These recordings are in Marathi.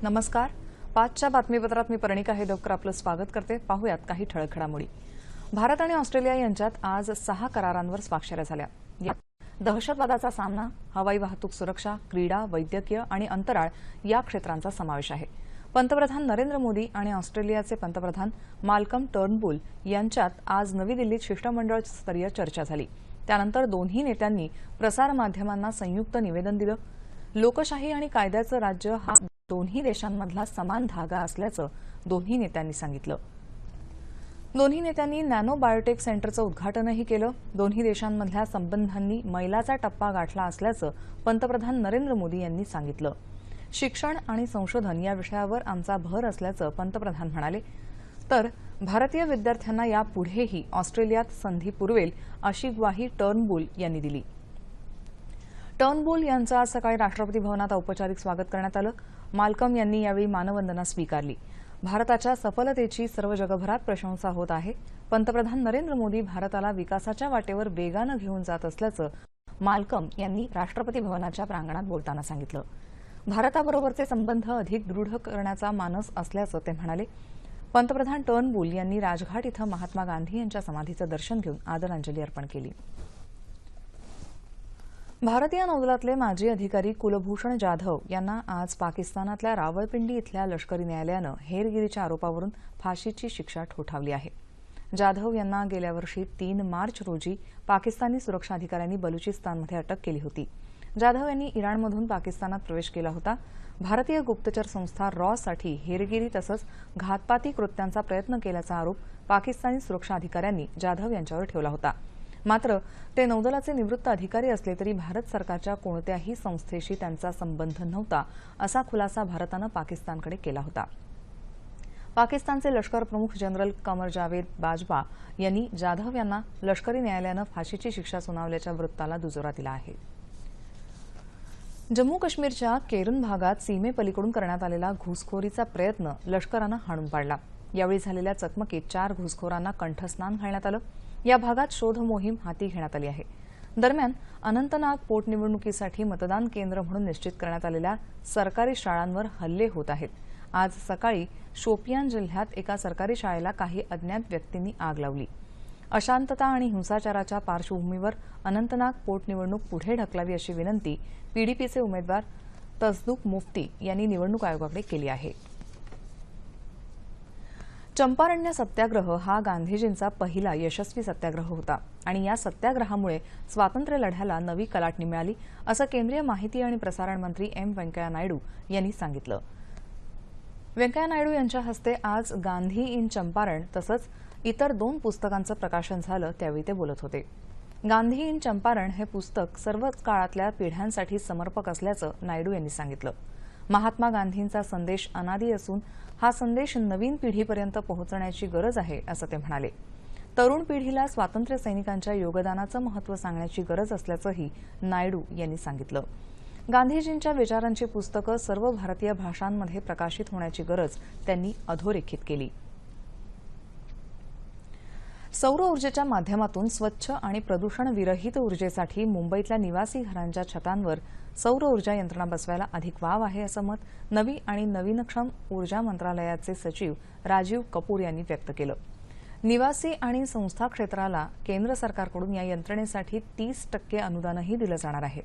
नमस्कार. 5च्या बातमीपत्रात मी परिणिका हेदवकर आपलं स्वागत करते. पाहूयात काही ठळक घडामोडी. भारत आणि ऑस्ट्रेलिया यांच्यात आज 6 करारांवर स्वाक्षऱ्या झाल्या. यात दहशतवादाचा सामना, हवाई वाहतूक सुरक्षा, क्रीडा, वैद्यकीय आणि अंतराळ या क्षेत्रांचा समावेश आहे. पंतप्रधान नरेंद्र मोदी आणि ऑस्ट्रेलियाचे पंतप्रधान माल्कम टर्नबुल यांच्यात आज नवी दिल्लीत शिष्टमंडळ स्तरीय चर्चा झाली. त्यानंतर दोन्ही नेत्यांनी प्रसारमाध्यमांना संयुक्त निवेदन दिलं. लोकशाही आणि कायद्याचं राज्य हा दोन्ही देशांमधला समान धागा असल्याचं दोन्ही नेत्यांनी सांगितलं. दोन्ही नेत्यांनी नॅनो बायोटेक सेंटरचं उद्घाटनही केलं. दोन्ही देशांमधल्या संबंधांनी मैलाचा टप्पा गाठला असल्याचं पंतप्रधान नरेंद्र मोदी यांनी सांगितलं. शिक्षण आणि संशोधन या विषयावर आमचा भर असल्याचं पंतप्रधान म्हणाले. तर भारतीय विद्यार्थ्यांना यापुढेही ऑस्ट्रेलियात संधी पुरवेल अशी ग्वाही टर्नबुल यांनी दिली. टर्नबुल यांचं आज सकाळी राष्ट्रपती भवनात औपचारिक स्वागत करण्यात आलं. माल्कम यांनी यावेळी मानवंदना स्वीकारली. भारताच्या सफलतेची सर्व जगभरात प्रशंसा होत आहे. पंतप्रधान नरेंद्र मोदी भारताला विकासाच्या वाटेवर वेगानं घेऊन जात असल्याचं माल्कम यांनी राष्ट्रपती भवनाच्या प्रांगणात बोलताना सांगितलं. भारताबरोबरचे संबंध अधिक दृढ करण्याचा मानस असल्याचं ते म्हणाले. पंतप्रधान टर्नबुल यांनी राजघाट इथं महात्मा गांधी यांच्या समाधीचं दर्शन घेऊन आदरांजली अर्पण केली. भारतीय नौदलातले माजी अधिकारी कुलभूषण जाधव यांना आज पाकिस्तानातल्या रावळपिंडी इथल्या लष्करी न्यायालयानं हेरगिरीच्या आरोपावरून फाशीची शिक्षा ठोठावली आहे. जाधव यांना गेल्या वर्षी 3 मार्च रोजी पाकिस्तानी सुरक्षा अधिकाऱ्यांनी बलुचिस्तानमध्ये अटक केली होती. जाधव यांनी इराणमधून पाकिस्तानात प्रवेश केला होता. भारतीय गुप्तचर संस्था रॉसाठी हेरगिरी तसंच घातपाती कृत्यांचा प्रयत्न केल्याचा आरोप पाकिस्तानी सुरक्षा अधिकाऱ्यांनी जाधव यांच्यावर ठेवला होता. मात्र ते नौदलाचे निवृत्त अधिकारी असले तरी भारत सरकारच्या कोणत्याही संस्थेशी त्यांचा संबंध नव्हता असा खुलासा भारतानं पाकिस्तानकडे केला होता. पाकिस्तानचे लष्कर प्रमुख जनरल कमर जावेद बाजवा यांनी जाधव यांना लष्करी न्यायालयानं फाशीची शिक्षा सुनावल्याच्या वृत्ताला दुजोरा दिला आहे. जम्मू काश्मीरच्या केरन भागात सीमेपलीकडून करण्यात आलेला घुसखोरीचा प्रयत्न लष्करानं हाणून पाडला. यावेळी झालेल्या चकमकीत 4 घुसखोरांना कंठस्नान घालण्यात आलं. या भागात शोध मोहीम हाती घेण्यात आली आहे. दरम्यान अनंतनाग पोटनिवडणुकीसाठी मतदान केंद्र म्हणून निश्चित करण्यात आलेल्या सरकारी शाळांवर हल्ले होत आहेत. आज सकाळी शोपियान जिल्ह्यात एका सरकारी शाळेला काही अज्ञात व्यक्तींनी आग लावली. अशांतता आणि हिंसाचाराच्या पार्श्वभूमीवर अनंतनाग पोटनिवडणूक पुढे ढकलावी अशी विनंती पीडीपीचे उमेदवार तसदुक मुफ्ती यांनी निवडणूक आयोगाकडे केली आहे. चंपारण्य सत्याग्रह हा गांधीजींचा पहिला यशस्वी सत्याग्रह होता आणि या सत्याग्रहामुळे स्वातंत्र्य लढ्याला नवी कलाटणी मिळाली असं केंद्रीय माहिती आणि प्रसारण मंत्री एम व्यंकय्या नायडू यांनी सांगितलं. व्यंकय्या नायडू यांच्या हस्ते आज गांधी इन चंपारण तसंच इतर 2 पुस्तकांचं प्रकाशन झालं. त्यावेळी ते बोलत होते. गांधी इन चंपारण हे पुस्तक सर्वच काळातल्या पिढ्यांसाठी समर्पक असल्याचं नायडू यांनी सांगितलं. महात्मा गांधींचा संदेश अनादी असून हा संदेश नवीन पिढीपर्यंत पोहोचण्याची गरज आहे असं ते म्हणाले. तरुण पिढीला स्वातंत्र्य सैनिकांच्या योगदानाचं महत्त्व सांगण्याची गरज असल्याचंही नायडू यांनी सांगितलं. गांधीजींच्या विचारांची पुस्तकं सर्व भारतीय भाषांमध्ये प्रकाशित होण्याची गरज त्यांनी अधोरेखित केली. सौर ऊर्जेच्या माध्यमातून स्वच्छ आणि प्रदूषण विरहित ऊर्जेसाठी मुंबईतल्या निवासी घरांच्या छतांवर सौर ऊर्जा यंत्रणा बसवायला अधिक वाव आहे असं मत नवी आणि नवीनक्षम ऊर्जा मंत्रालयाचे सचिव राजीव कपूर यांनी व्यक्त केलं. निवासी आणि संस्था क्षेत्राला केंद्र सरकारकडून या यंत्रणेसाठी 30% अनुदानही दिलं जाणार आहे.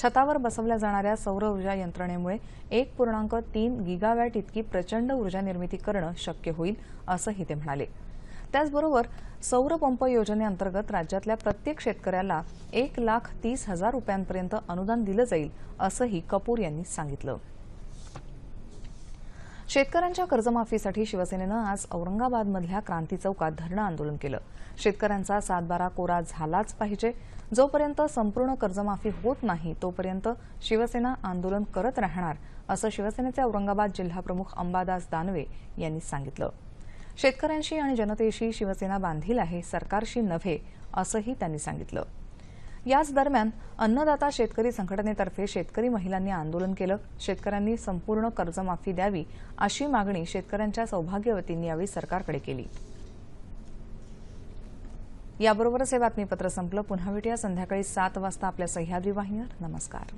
छतावर बसवल्या जाणाऱ्या सौर ऊर्जा यंत्रणेमुळे 1.3 गिगावॅट इतकी प्रचंड ऊर्जा निर्मिती करणं शक्य होईल असंही ते म्हणाले. त्याचबरोबर सौर पंप योजनेअंतर्गत राज्यातल्या प्रत्येक शेतकऱ्याला 1,30,000 रुपयांपर्यंत अनुदान दिलं जाईल असंही कपूर यांनी सांगितलं. शेतकऱ्यांच्या कर्जमाफीसाठी शिवसेनेनं आज औरंगाबादमधल्या क्रांती चौकात धरणं आंदोलन केलं. शेतकऱ्यांचा 7/12 कोरा झालाच पाहिजे. जोपर्यंत संपूर्ण कर्जमाफी होत नाही तोपर्यंत शिवसेना आंदोलन करत राहणार असं शिवसेनेचे औरंगाबाद जिल्हाप्रमुख अंबादास दानवे यांनी सांगितलं. शेतकऱ्यांशी आणि जनतेशी शिवसेना बांधील आहे, सरकारशी नव्हे असंही त्यांनी सांगितलं. याच दरम्यान अन्नदाता शेतकरी संघटनेतर्फे शेतकरी महिलांनी आंदोलन केलं. शेतकऱ्यांनी संपूर्ण कर्जमाफी द्यावी अशी मागणी शेतकऱ्यांच्या सौभाग्यवतींनी यावेळी सरकारकडे केली. याबरोबरच हे बातमीपत्र संपलं. पुन्हा भेटूया संध्याकाळी 7 वाजता आपल्या सह्याद्री वाहिनीवर. नमस्कार.